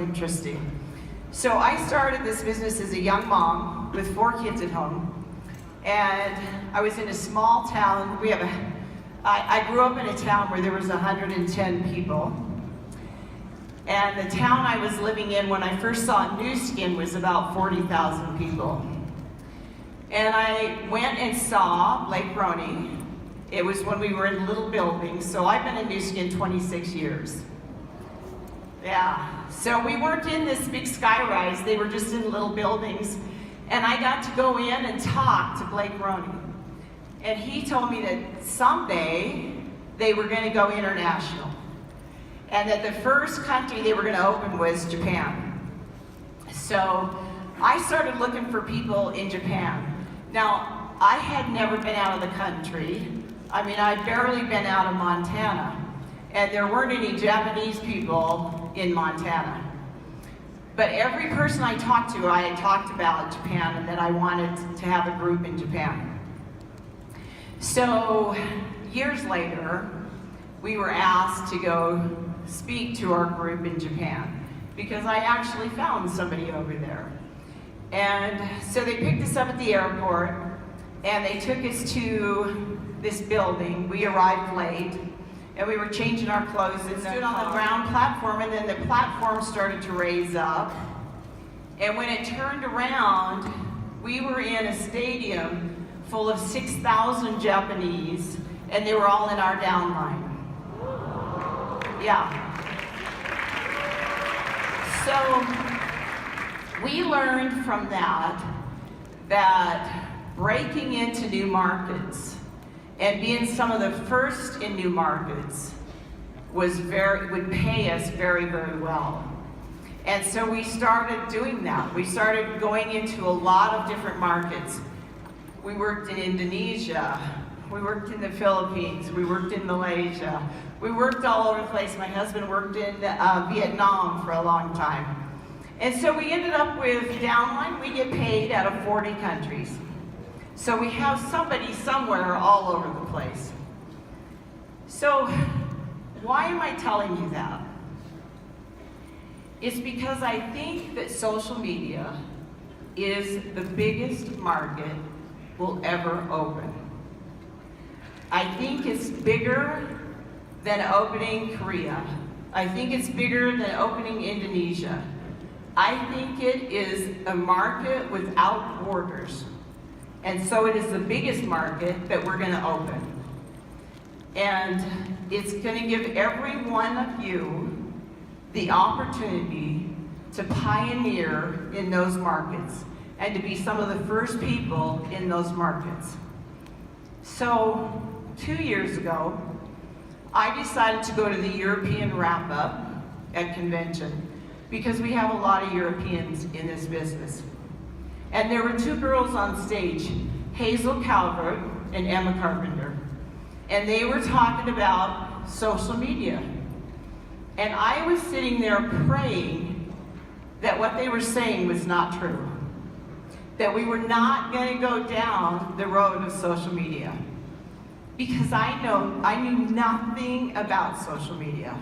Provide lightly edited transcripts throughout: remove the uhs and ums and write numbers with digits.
interesting. So I started this business as a young mom with 4 kids at home. And I was in a small town. I grew up in a town where there was 110 people. And the town I was living in when I first saw Nu Skin was about 40,000 people. And I went and saw Blake Roney. It was when we were in little buildings. So I've been in Nu Skin 26 years. Yeah, so we weren't in this big skyrise. They were just in little buildings. And I got to go in and talk to Blake Roney. And he told me that someday they were going to go international. And that the first country they were going to open was Japan. So I started looking for people in Japan. Now, I had never been out of the country. I mean, I'd barely been out of Montana. And there weren't any Japanese people in Montana. But every person I talked to, I had talked about Japan and that I wanted to have a group in Japan. So years later, we were asked to go speak to our group in Japan because I actually found somebody over there. And so they picked us up at the airport and they took us to this building. We arrived late. And we were changing our clothes and stood on the ground platform, and then the platform started to raise up. And when it turned around, we were in a stadium full of 6,000 Japanese, and they were all in our downline. Yeah. So we learned from that breaking into new markets and being some of the first in new markets would pay us very, very well. And so we started doing that. We started going into a lot of different markets. We worked in Indonesia, we worked in the Philippines, we worked in Malaysia, we worked all over the place. My husband worked in Vietnam for a long time. And so we ended up with downline, we get paid out of 40 countries. So we have somebody somewhere all over the place. So why am I telling you that? It's because I think that social media is the biggest market we'll ever open. I think it's bigger than opening Korea. I think it's bigger than opening Indonesia. I think it is a market without borders. And so it is the biggest market that we're going to open. And it's going to give every one of you the opportunity to pioneer in those markets and to be some of the first people in those markets. So 2 years ago, I decided to go to the European wrap-up at convention because we have a lot of Europeans in this business. And there were 2 girls on stage, Hazel Calvert and Emma Carpenter. And they were talking about social media. And I was sitting there praying that what they were saying was not true. That we were not going to go down the road of social media. Because I knew nothing about social media.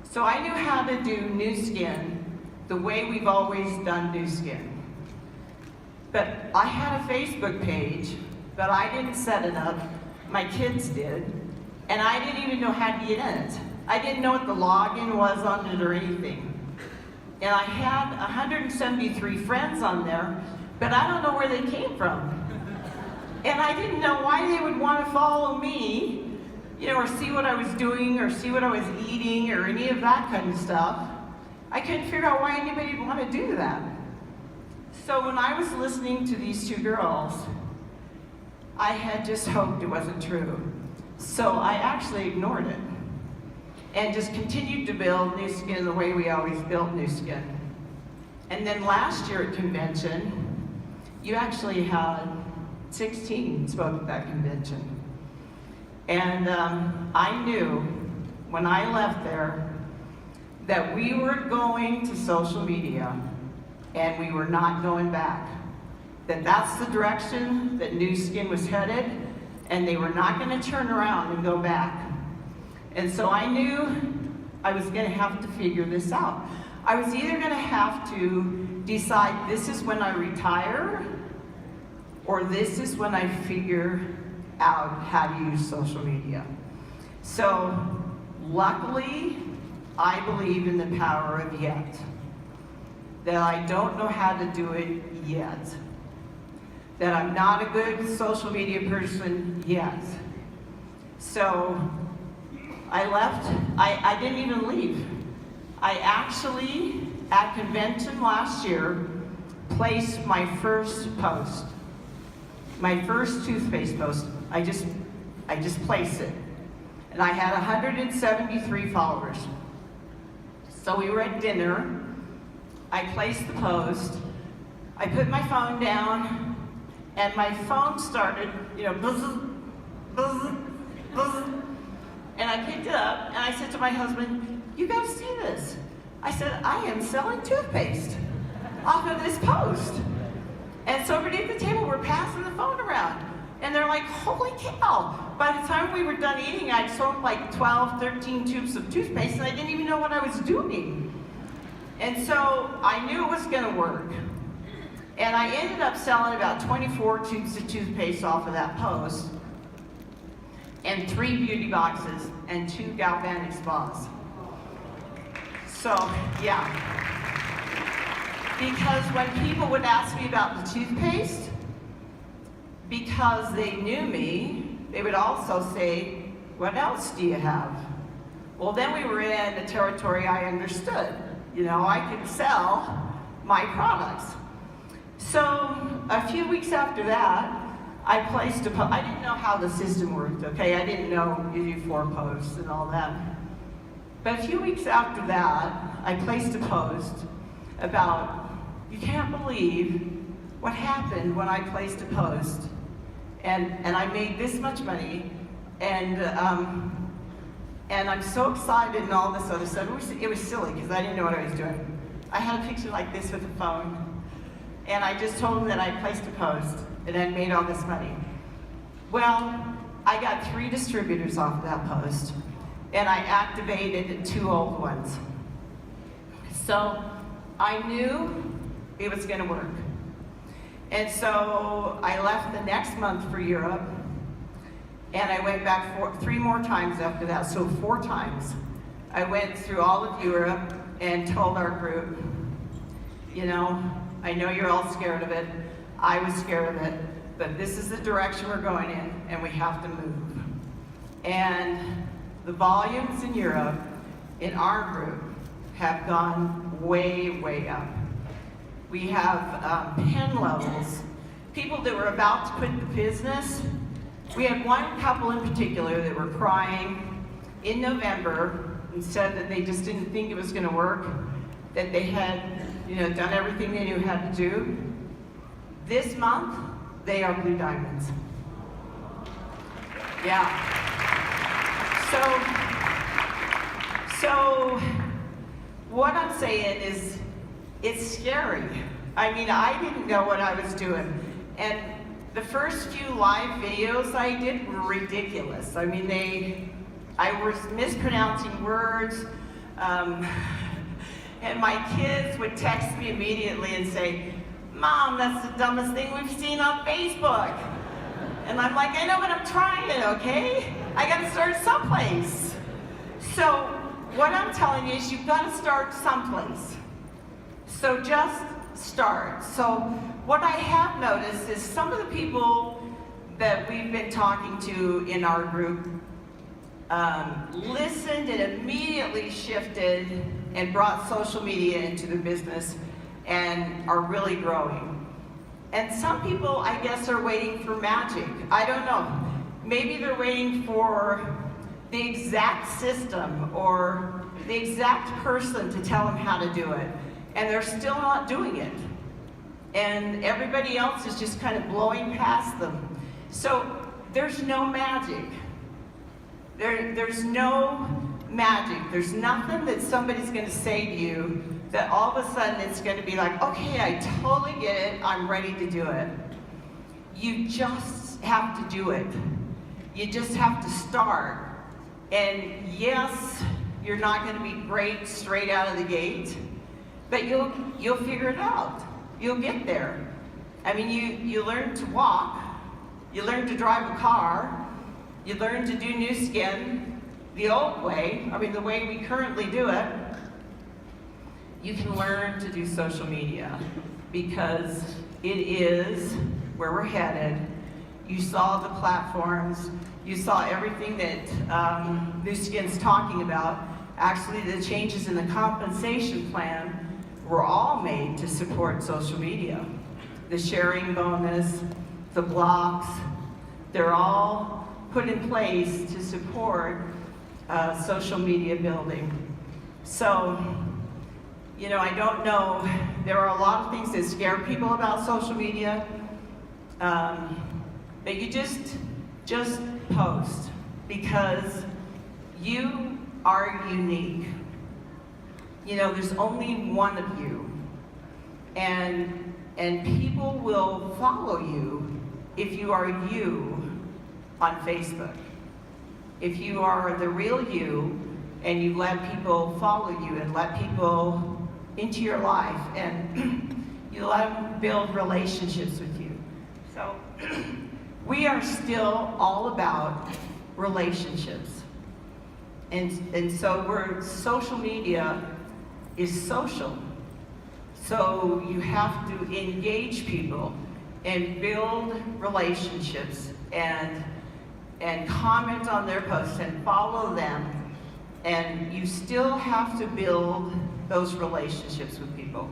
So I knew how to do Nu Skin the way we've always done Nu Skin. But I had a Facebook page, but I didn't set it up. My kids did. And I didn't even know how to get in it. I didn't know what the login was on it or anything. And I had 173 friends on there, but I don't know where they came from. And I didn't know why they would want to follow me, or see what I was doing, or see what I was eating, or any of that kind of stuff. I couldn't figure out why anybody would want to do that. So when I was listening to these 2 girls, I had just hoped it wasn't true. So I actually ignored it and just continued to build Nu Skin the way we always built Nu Skin. And then last year at convention, you actually had 16 spoke at that convention. And I knew when I left there that we were going to social media and we were not going back. That's the direction that Nu Skin was headed, and they were not going to turn around and go back. And so I knew I was going to have to figure this out. I was either gonna have to decide this is when I retire, or this is when I figure out how to use social media. So, luckily, I believe in the power of yet. That I don't know how to do it yet. That I'm not a good social media person yet. So, I left, I didn't even leave. I actually, at convention last year, placed my first post. My first toothpaste post. I just placed it. And I had 173 followers. So we were at dinner. I placed the post. I put my phone down, and my phone started, buzz, buzz, buzz. And I picked it up, and I said to my husband, "You gotta see this." I said, "I am selling toothpaste off of this post." And so everybody at the table were passing the phone around. And they're like, "Holy cow." By the time we were done eating, I'd sold like 12, 13 tubes of toothpaste, and I didn't even know what I was doing. And so I knew it was gonna work. And I ended up selling about 24 tubes of toothpaste off of that post, and 3 beauty boxes, and 2 galvanic spas. So, yeah. Because when people would ask me about the toothpaste, because they knew me, they would also say, "What else do you have?" Well, then we were in a territory I understood. I could sell my products. So a few weeks after that, I placed a post. I didn't know how the system worked, okay? I didn't know you do 4 posts and all that. But a few weeks after that, I placed a post about, you can't believe what happened when I placed a post. And I made this much money, and I'm so excited and all this other stuff. It was silly because I didn't know what I was doing. I had a picture like this with a phone, and I just told them that I placed a post and I made all this money. Well, I got 3 distributors off of that post, and I activated 2 old ones. So I knew it was going to work. And so I left the next month for Europe, and I went back 3 more times after that, so 4 times. I went through all of Europe and told our group, I know you're all scared of it. I was scared of it, but this is the direction we're going in, and we have to move. And the volumes in Europe, in our group, have gone way, way up. We have pen levels, people that were about to quit the business. We had one couple in particular that were crying in November and said that they just didn't think it was going to work, that they had done everything they knew how to do. This month, they are Blue Diamonds. Yeah. So what I'm saying is, it's scary. I mean, I didn't know what I was doing. And the first few live videos I did were ridiculous. I mean, I was mispronouncing words, and my kids would text me immediately and say, "Mom, that's the dumbest thing we've seen on Facebook." And I'm like, "I know, but I'm trying it, okay? I gotta start someplace." So what I'm telling you is you've gotta start someplace. So just start. So what I have noticed is some of the people that we've been talking to in our group listened and immediately shifted and brought social media into their business and are really growing. And some people, I guess, are waiting for magic. I don't know. Maybe they're waiting for the exact system or the exact person to tell them how to do it. And they're still not doing it. And everybody else is just kind of blowing past them. So there's no magic. There's no magic. There's nothing that somebody's going to say to you that all of a sudden it's going to be like, "Okay, I totally get it. I'm ready to do it." You just have to do it. You just have to start. And yes, you're not going to be great straight out of the gate. but you'll figure it out. You'll get there. I mean, you learn to walk, you learn to drive a car, you learn to do new skin the old way, I mean the way we currently do it. You can learn to do social media because it is where we're headed. You saw the platforms, you saw everything that New Skin's talking about. Actually, the changes in the compensation plan were all made to support social media. The sharing bonus, the blocks, they're all put in place to support social media building. So, you know, I don't know, there are a lot of things that scare people about social media, but you just post, because you are unique. You know, there's only one of you, and people will follow you if you are you on Facebook. If you are the real you, and you let people follow you and let people into your life, and you let them build relationships with you. So we are still all about relationships. And so social media is social. So you have to engage people and build relationships and comment on their posts and follow them. And you still have to build those relationships with people.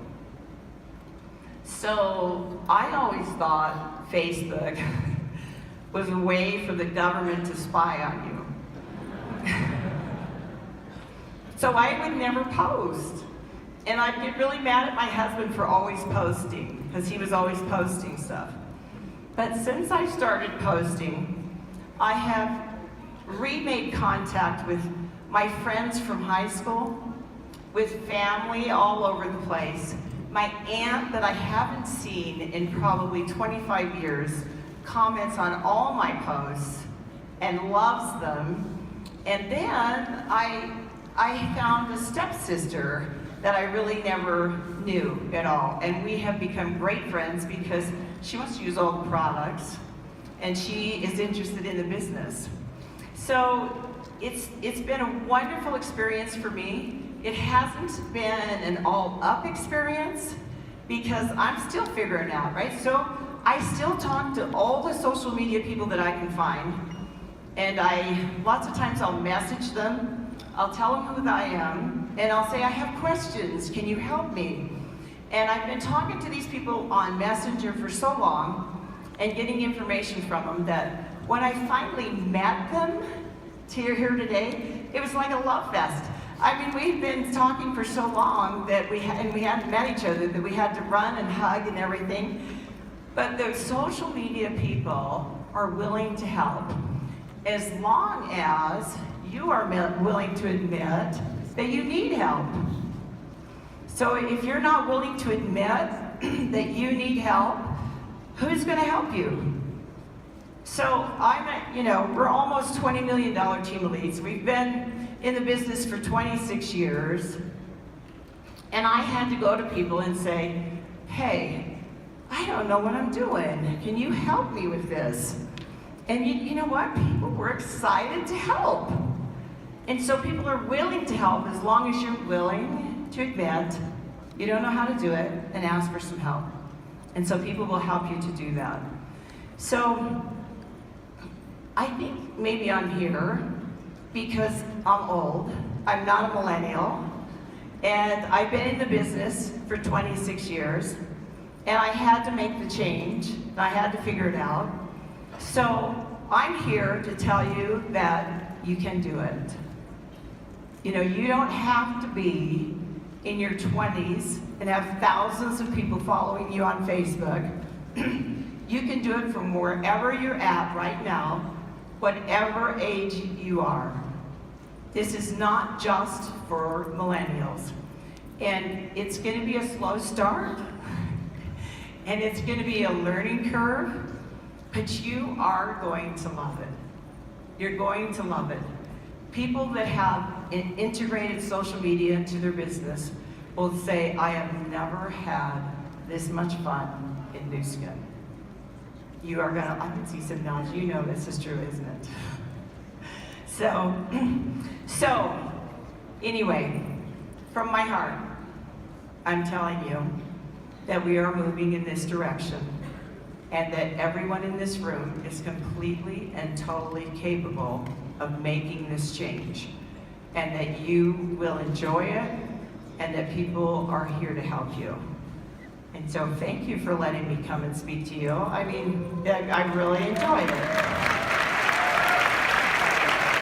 So I always thought Facebook was a way for the government to spy on you. So I would never post. And I'd get really mad at my husband for always posting, because he was always posting stuff. But since I started posting, I have remade contact with my friends from high school, with family all over the place. My aunt that I haven't seen in probably 25 years comments on all my posts and loves them. And then I found a stepsister that I really never knew at all. And we have become great friends because she wants to use all the products and she is interested in the business. So it's been a wonderful experience for me. It hasn't been an all-up experience because I'm still figuring out, right? So I still talk to all the social media people that I can find, and lots of times I'll message them, I'll tell them who I am, and I'll say, I have questions, can you help me? And I've been talking to these people on Messenger for so long and getting information from them that when I finally met them here today, it was like a love fest. I mean, we've been talking for so long that we hadn't met each other, that we had to run and hug and everything. But the social media people are willing to help as long as you are willing to admit that you need help. So if you're not willing to admit that you need help, who's going to help you? So we're almost $20 million team of leads. We've been in the business for 26 years. And I had to go to people and say, hey, I don't know what I'm doing. Can you help me with this? And you know what? People were excited to help. And so people are willing to help as long as you're willing to admit you don't know how to do it and ask for some help. And so people will help you to do that. So I think maybe I'm here because I'm old. I'm not a millennial. And I've been in the business for 26 years. And I had to make the change. I had to figure it out. So I'm here to tell you that you can do it. You know, you don't have to be in your 20s and have thousands of people following you on Facebook. You can do it from wherever you're at right now, whatever age you are. This is not just for millennials. And it's going to be a slow start, and it's going to be a learning curve, but you are going to love it. You're going to love it. People that have integrated social media into their business will say, I have never had this much fun in New Skin. You are gonna, I can see some nods, you know this is true, isn't it? So anyway, from my heart, I'm telling you that we are moving in this direction and that everyone in this room is completely and totally capable of making this change, and that you will enjoy it, and that people are here to help you. And so thank you for letting me come and speak to you. I mean, I really enjoyed it.